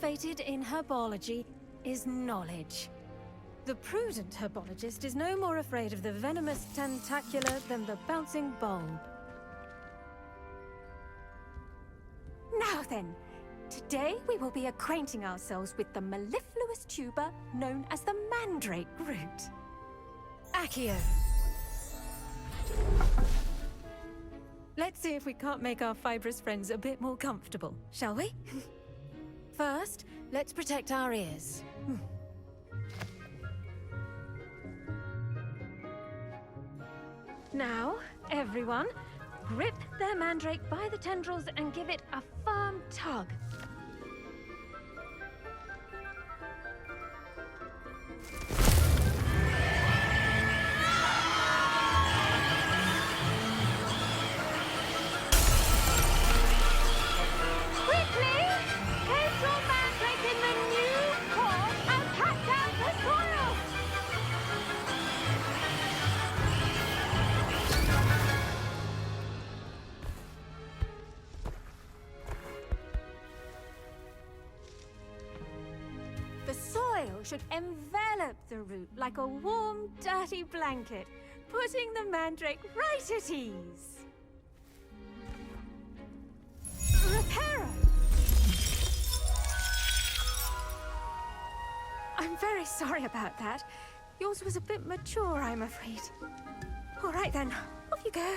cultivated in herbology is knowledge. The prudent herbologist is no more afraid of the venomous tentacular than the bouncing bulb. Now then, today we will be acquainting ourselves with the mellifluous tuber known as the mandrake root. Accio. Let's see if we can't make our fibrous friends a bit more comfortable, shall we? First, let's protect our ears. Now, everyone, grip their mandrake by the tendrils and give it a firm tug. Quickly! Place your mandrake in the new core and cut down the soil! The soil should envelop the root like a warm, dirty blanket, putting the mandrake right at ease. Reparo! I'm very sorry about that. Yours was a bit mature, I'm afraid. All right then, off you go.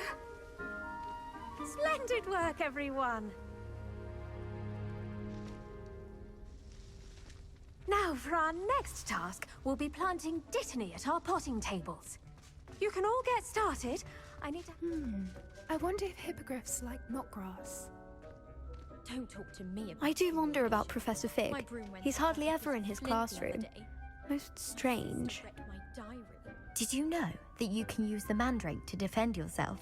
Splendid work, everyone! Now, for our next task, we'll be planting dittany at our potting tables. You can all get started. I need to... I wonder if hippogriffs like knotgrass. Don't talk to me about I do wonder about Professor My Fig. broom went He's out hardly with ever in his splint the other classroom. day. Most strange. Wrecked my diary. Did you know that you can use the mandrake to defend yourself?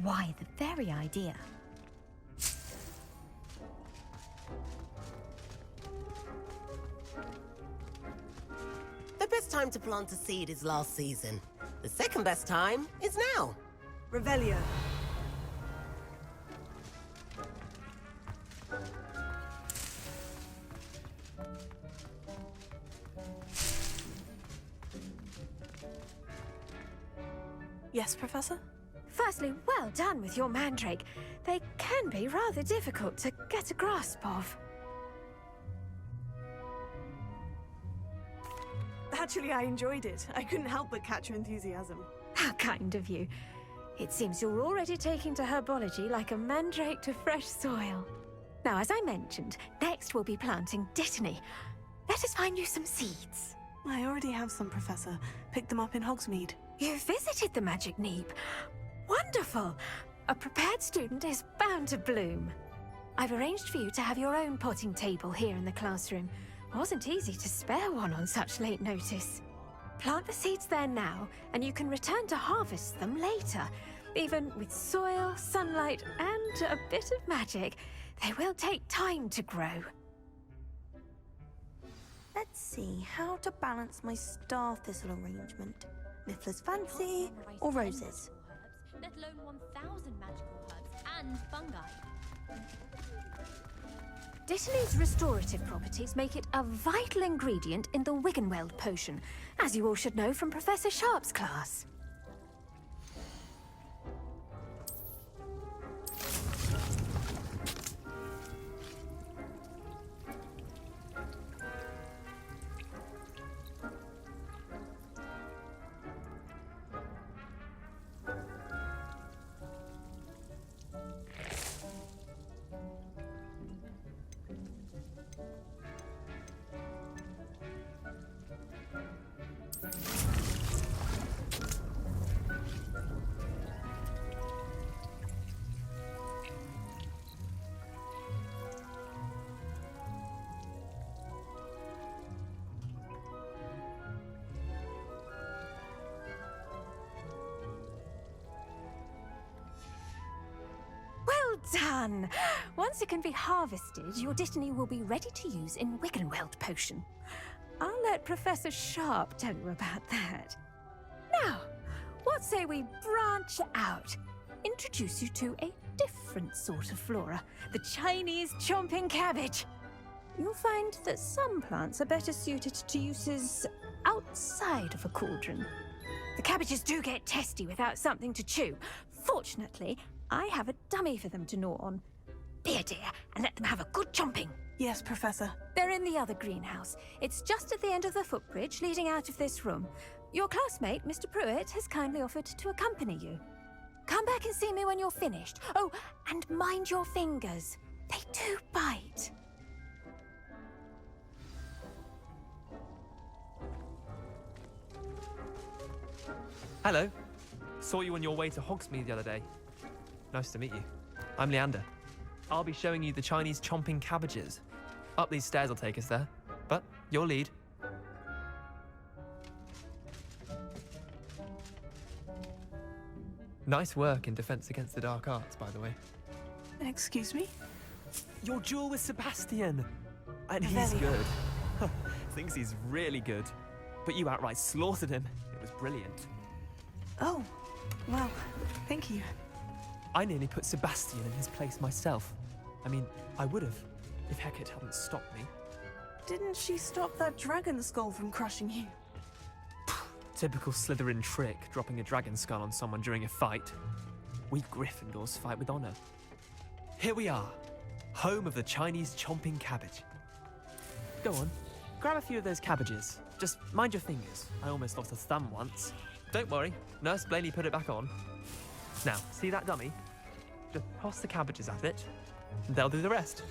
Why, the very idea. The best time to plant a seed is last season. The second best time is now. Revelio. Yes, Professor? Firstly, well done with your mandrake. They can be rather difficult to get a grasp of. Actually, I enjoyed it. I couldn't help but catch your enthusiasm. How kind of you. It seems you're already taking to herbology like a mandrake to fresh soil. Now, as I mentioned, next we'll be planting dittany. Let us find you some seeds. I already have some, Professor. Picked them up in Hogsmeade. You visited the Magic Neep. Wonderful! A prepared student is bound to bloom. I've arranged for you to have your own potting table here in the classroom. Wasn't easy to spare one on such late notice. Plant the seeds there now, and you can return to harvest them later. Even with soil, sunlight, and a bit of magic, they will take time to grow. Let's see how to balance my star thistle arrangement. Miffler's fancy or roses? Let alone 1,000 magical herbs and fungi. Dittany's restorative properties make it a vital ingredient in the Wiggenweld potion, as you all should know from Professor Sharp's class. Done! Once it can be harvested, your dittany will be ready to use in Wiggenweld potion. I'll let Professor Sharp tell you about that. Now, what say we branch out? Introduce you to a different sort of flora, the Chinese chomping cabbage. you'll find that some plants are better suited to uses outside of a cauldron. The cabbages do get testy without something to chew. Fortunately, I have a dummy for them to gnaw on. Be a dear and let them have a good chomping. Yes, Professor. They're in the other greenhouse. It's just at the end of the footbridge leading out of this room. Your classmate, Mr. Pruitt, has kindly offered to accompany you. Come back and see me when you're finished. Oh, and mind your fingers. They do bite. Hello. Saw you on your way to Hogsmeade the other day. Nice to meet you. I'm Leander. I'll be showing you the Chinese chomping cabbages. Up these stairs will take us there. But your lead. Nice work in Defense Against the Dark Arts, by the way. Excuse me? Your duel with Sebastian! And he's good. Thinks he's really good. But you outright slaughtered him. It was brilliant. Oh, well, thank you. I nearly put Sebastian in his place myself. I mean, I would have, if Hecate hadn't stopped me. Didn't she stop that dragon skull from crushing you? Typical Slytherin trick, dropping a dragon skull on someone during a fight. We Gryffindors fight with honor. Here we are, home of the Chinese chomping cabbage. Go on, grab a few of those cabbages. Just mind your fingers. I almost lost a thumb once. Don't worry, Nurse Blaney put it back on. Now, see that dummy? Just toss the cabbages at it, and they'll do the rest.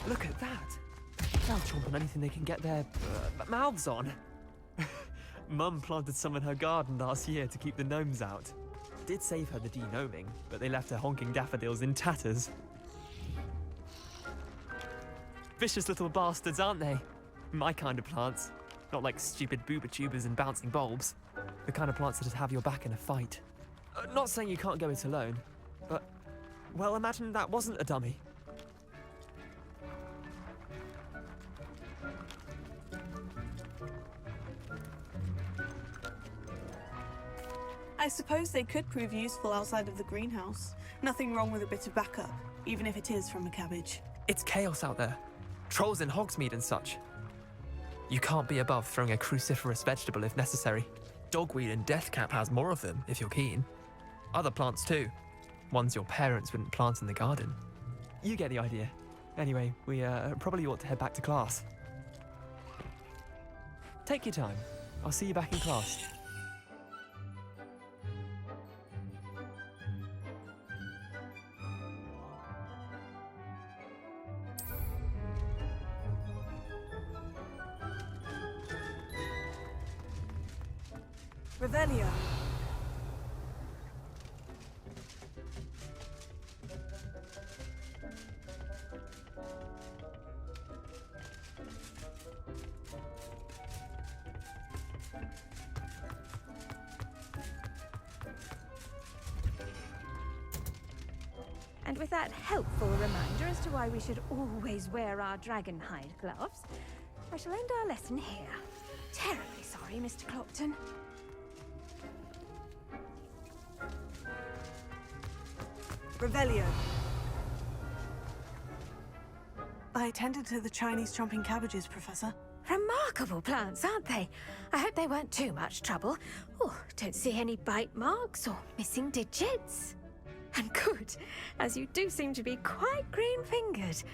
Look at that! They'll chomp on anything they can get their mouths on. Mum planted some in her garden last year to keep the gnomes out. Did save her the de-gnoming, but they left her honking daffodils in tatters. Vicious little bastards, aren't they? My kind of plants. Not like stupid booba tubers and bouncing bulbs. The kind of plants that'd have your back in a fight. Not saying you can't go it alone, but, well, imagine that wasn't a dummy. I suppose they could prove useful outside of the greenhouse. Nothing wrong with a bit of backup, even if it is from a cabbage. It's chaos out there. Trolls in Hogsmeade and such. You can't be above throwing a cruciferous vegetable if necessary. Dogweed and deathcap has more of them, if you're keen. Other plants too. Ones your parents wouldn't plant in the garden. You get the idea. Anyway, we probably ought to head back to class. Take your time. I'll see you back in class. Revelio. And with that helpful reminder as to why we should always wear our dragonhide gloves, I shall end our lesson here. Terribly sorry, Mr. Clopton. Revelio. I attended to the Chinese chomping cabbages, Professor. Remarkable plants, aren't they? I hope they weren't too much trouble. Oh, don't see any bite marks or missing digits. And good, as you do seem to be quite green-fingered.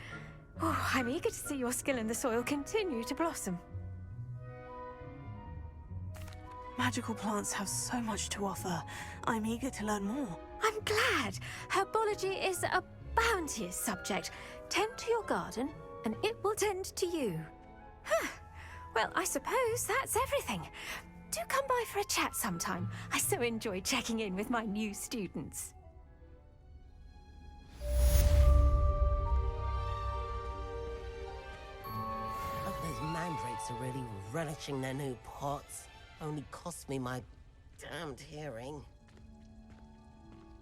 Oh, I'm eager to see your skill in the soil continue to blossom. Magical plants have so much to offer. I'm eager to learn more. I'm glad. Herbology is a bounteous subject. Tend to your garden, and it will tend to you. Huh. Well, I suppose that's everything. Do come by for a chat sometime. I so enjoy checking in with my new students. Hope those mandrakes are really relishing their new pots. Only cost me my damned hearing.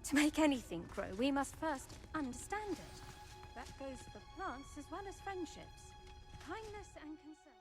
To make anything grow, we must first understand it. That goes for plants as well as friendships. Kindness and concern.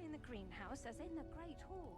In the greenhouse as in the Great Hall.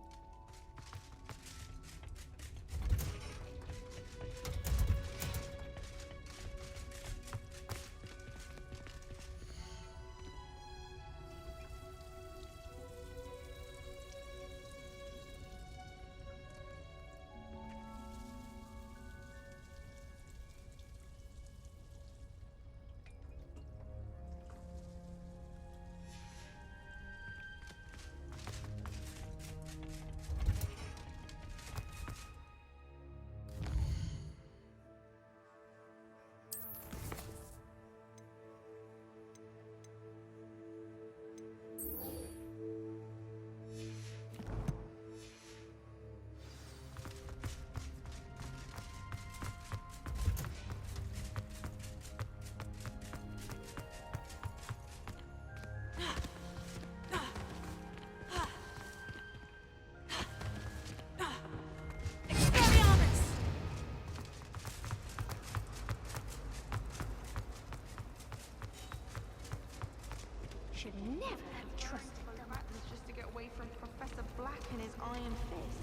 Should never have trusted them. Just to get away from Professor Black and his iron fist.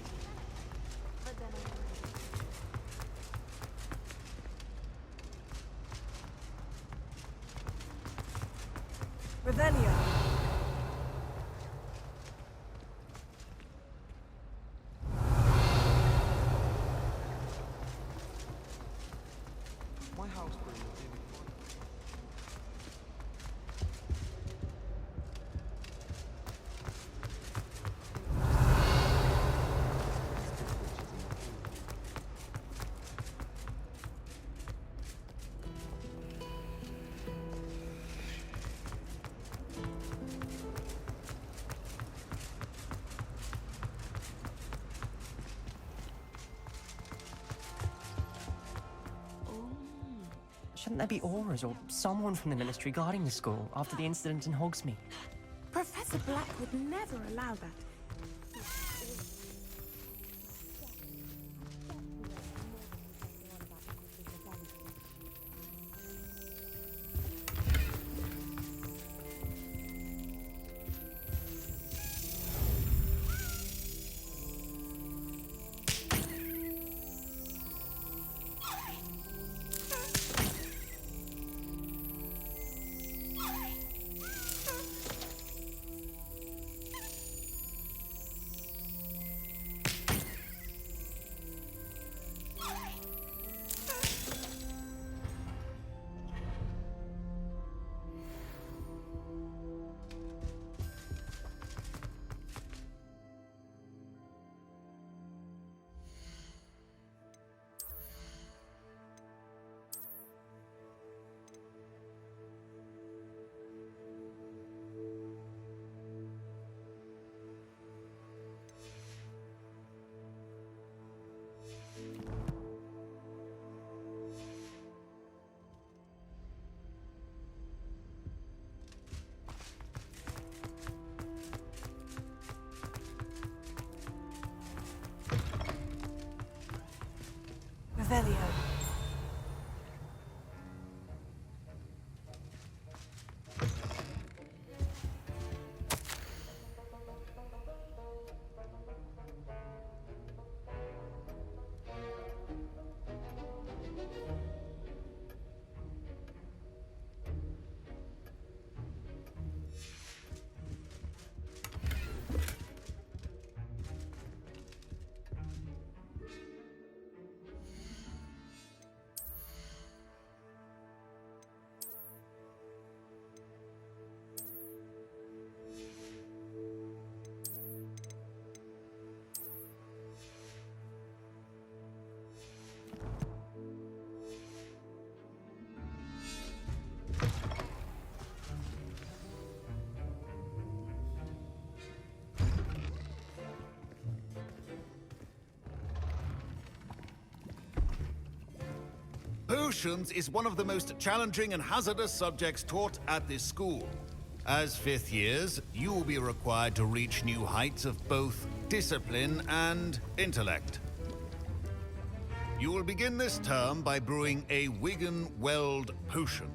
But then Revelio. My house burning the day before. Shouldn't there be auras or someone from the Ministry guarding the school after the incident in Hogsmeade? Professor Black would never allow that. Revelio. Potions is one of the most challenging and hazardous subjects taught at this school. As fifth years, you will be required to reach new heights of both discipline and intellect. You will begin this term by brewing a Wigan-Weld potion.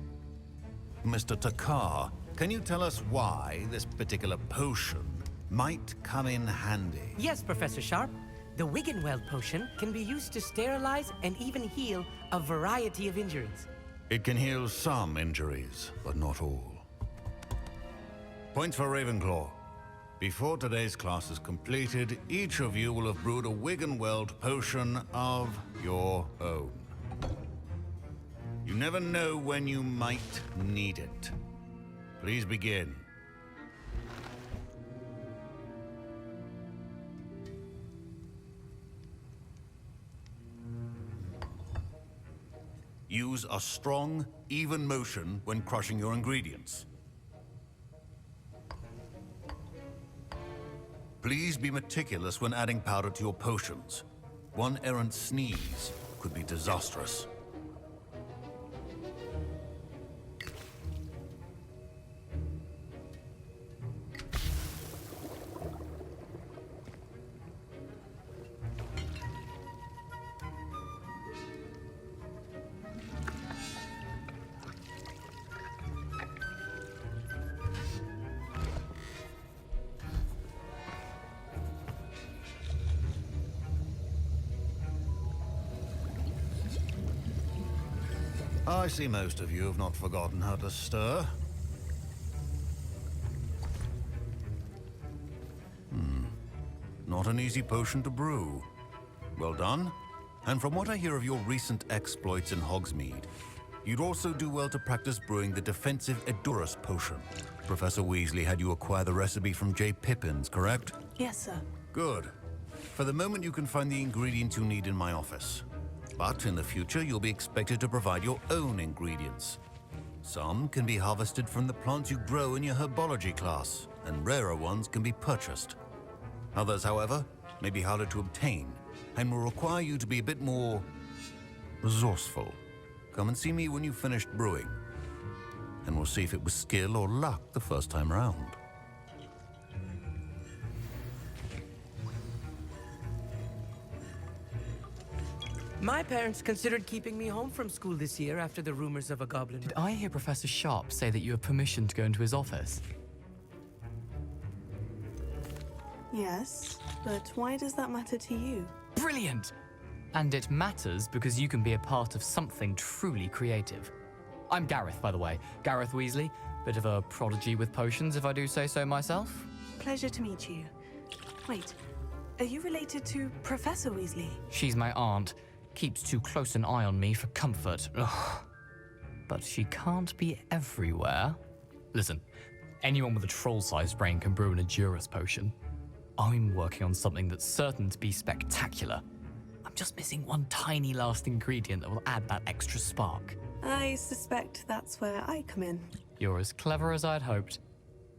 Mr. Takar, can you tell us why this particular potion might come in handy? Yes, Professor Sharp. The Wigan-Weld potion can be used to sterilize and even heal a variety of injuries. It can heal some injuries, but not all. Points for Ravenclaw. Before today's class is completed, each of you will have brewed a Wigan-Weld potion of your own. You never know when you might need it. Please begin. Use a strong, even motion when crushing your ingredients. Please be meticulous when adding powder to your potions. One errant sneeze could be disastrous. I see most of you have not forgotten how to stir. Not an easy potion to brew. Well done. And from what I hear of your recent exploits in Hogsmeade, you'd also do well to practice brewing the defensive Edurus potion. Professor Weasley had you acquire the recipe from J. Pippin's, correct? Yes, sir. Good. For the moment, you can find the ingredients you need in my office. But in the future, you'll be expected to provide your own ingredients. Some can be harvested from the plants you grow in your herbology class, and rarer ones can be purchased. Others, however, may be harder to obtain, and will require you to be a bit more resourceful. Come and see me when you've finished brewing, and we'll see if it was skill or luck the first time round. My parents considered keeping me home from school this year after the rumors of a goblin. Did I hear Professor Sharp say that you have permission to go into his office? Yes, but why does that matter to you? Brilliant! And it matters because you can be a part of something truly creative. I'm Gareth, by the way. Gareth Weasley. Bit of a prodigy with potions, if I do say so myself. Pleasure to meet you. Wait, are you related to Professor Weasley? She's my aunt. Keeps too close an eye on me for comfort. Ugh. But she can't be everywhere. Listen, anyone with a troll-sized brain can brew an Edurus potion. I'm working on something that's certain to be spectacular. I'm just missing one tiny last ingredient that will add that extra spark. I suspect that's where I come in. You're as clever as I'd hoped.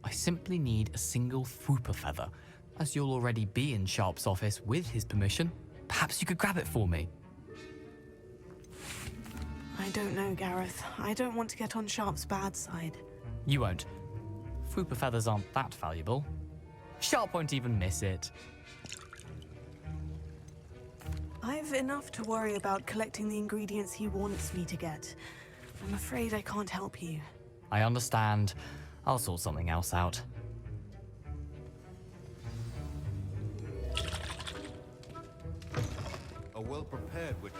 I simply need a single Fwooper feather. As you'll already be in Sharp's office with his permission, perhaps you could grab it for me. I don't know, Gareth. I don't want to get on Sharp's bad side. You won't. Fwooper feathers aren't that valuable. Sharp won't even miss it. I've enough to worry about collecting the ingredients he wants me to get. I'm afraid I can't help you. I understand. I'll sort something else out. A well-prepared witch.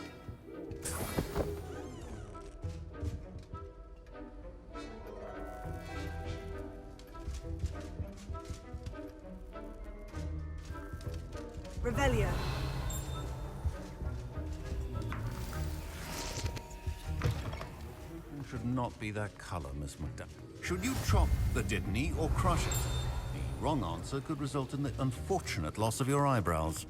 Revelio. Should not be that color, Miss McDowell. Should you chop the Dittany or crush it? The wrong answer could result in the unfortunate loss of your eyebrows.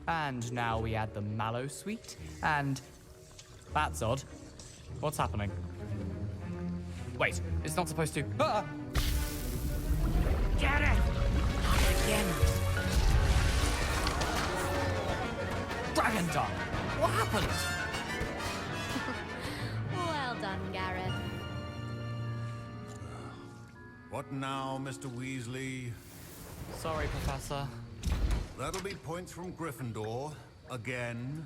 And now we add the mallow sweet, and... That's odd. What's happening? Wait, it's not supposed to... Ah! Get it! Not again. Dragon Dung! What happened? Well done, Gareth. What now, Mr. Weasley? Sorry, Professor. That'll be points from Gryffindor. Again.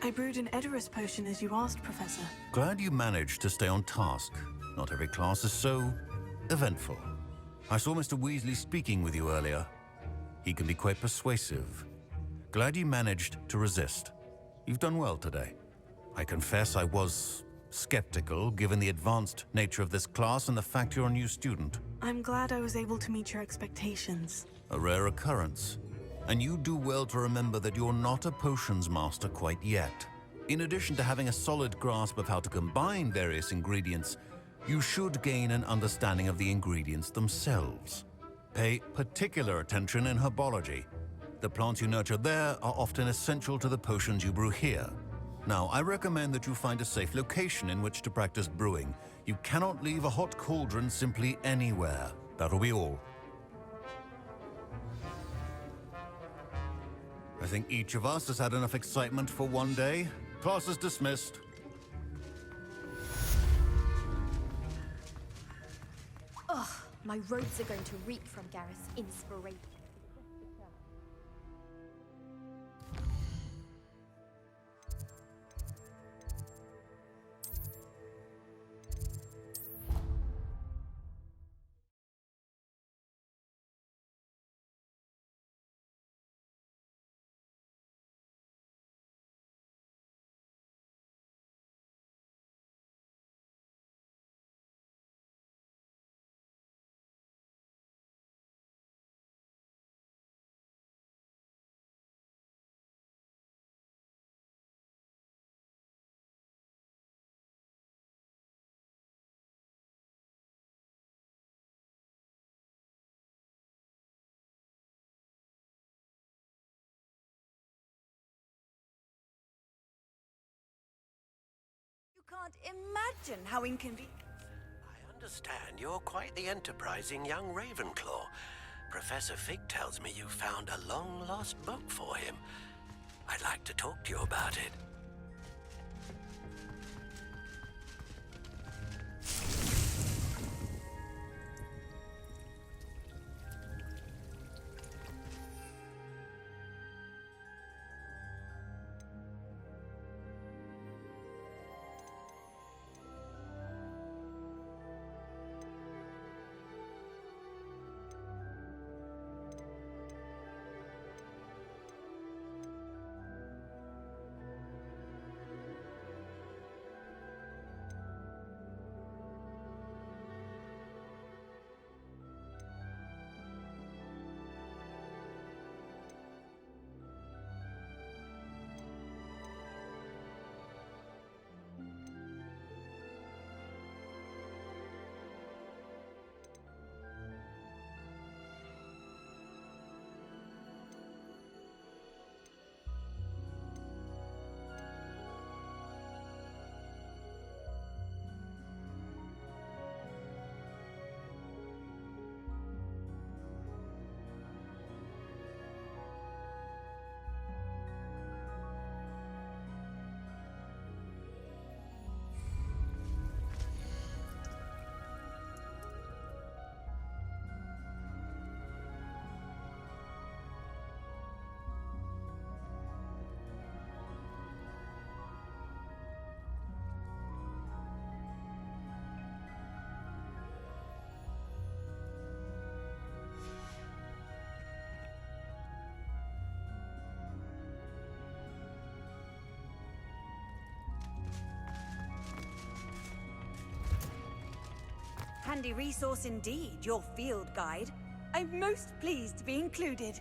I brewed an Edorus potion as you asked, Professor. Glad you managed to stay on task. Not every class is so eventful. I saw Mr. Weasley speaking with you earlier. He can be quite persuasive. Glad you managed to resist. You've done well today. I confess I was skeptical, given the advanced nature of this class and the fact you're a new student. I'm glad I was able to meet your expectations. A rare occurrence. And you do well to remember that you're not a potions master quite yet. In addition to having a solid grasp of how to combine various ingredients, you should gain an understanding of the ingredients themselves. Pay particular attention in herbology. The plants you nurture there are often essential to the potions you brew here. Now, I recommend that you find a safe location in which to practice brewing. You cannot leave a hot cauldron simply anywhere. That'll be all. I think each of us has had enough excitement for one day. Class is dismissed. Ugh, my robes are going to reek from Gareth's inspiration. Can't imagine how inconvenient. I understand you're quite the enterprising young Ravenclaw. Professor Fig tells me you found a long-lost book for him. I'd like to talk to you about it. handy resource indeed, your field guide. I'm most pleased to be included.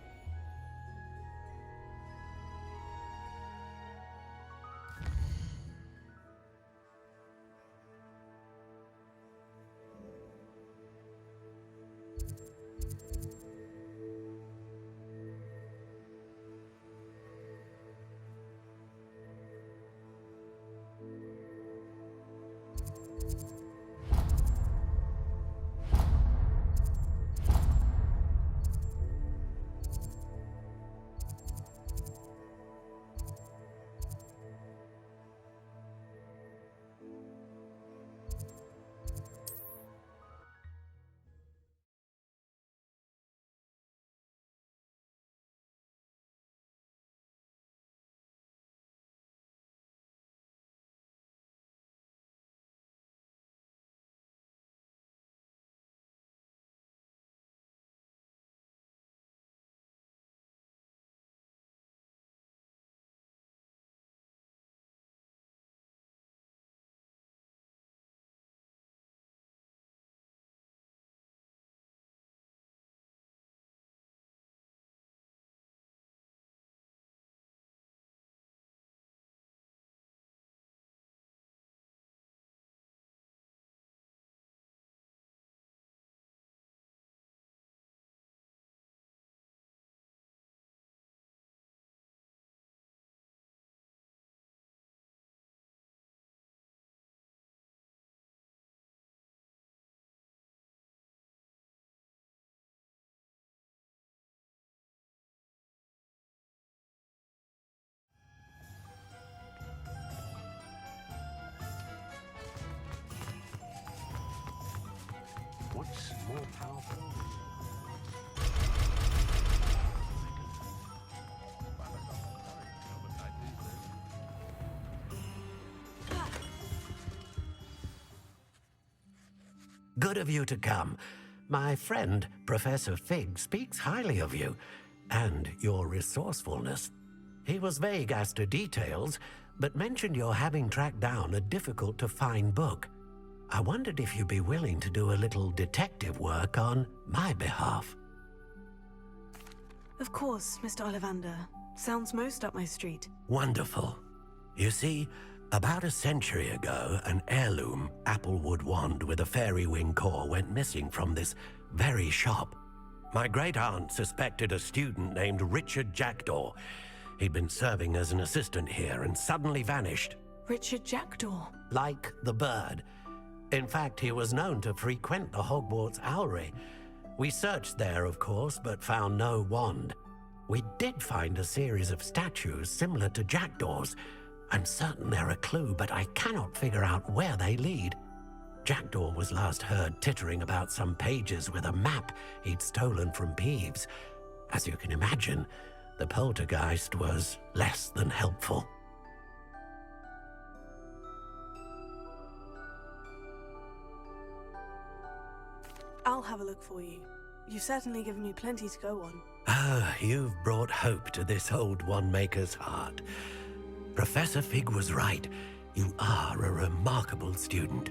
What's more powerful? Good of you to come. My friend, Professor Fig, speaks highly of you and your resourcefulness. He was vague as to details, but mentioned your having tracked down a difficult-to-find book. I wondered if you'd be willing to do a little detective work on my behalf. Of course, Mr. Ollivander. Sounds most up my street. Wonderful. You see, about a century ago, an heirloom applewood wand with a fairy wing core went missing from this very shop. My great-aunt suspected a student named Richard Jackdaw. He'd been serving as an assistant here and suddenly vanished. Richard Jackdaw? Like the bird. In fact, he was known to frequent the Hogwarts Owlery. We searched there, of course, but found no wand. We did find a series of statues similar to Jackdaw's. I'm certain they're a clue, but I cannot figure out where they lead. Jackdaw was last heard tittering about some pages with a map he'd stolen from Peeves. As you can imagine, the poltergeist was less than helpful. I'll have a look for you. You've certainly given me plenty to go on. Ah, you've brought hope to this old one-maker's heart. Professor Fig was right. You are a remarkable student.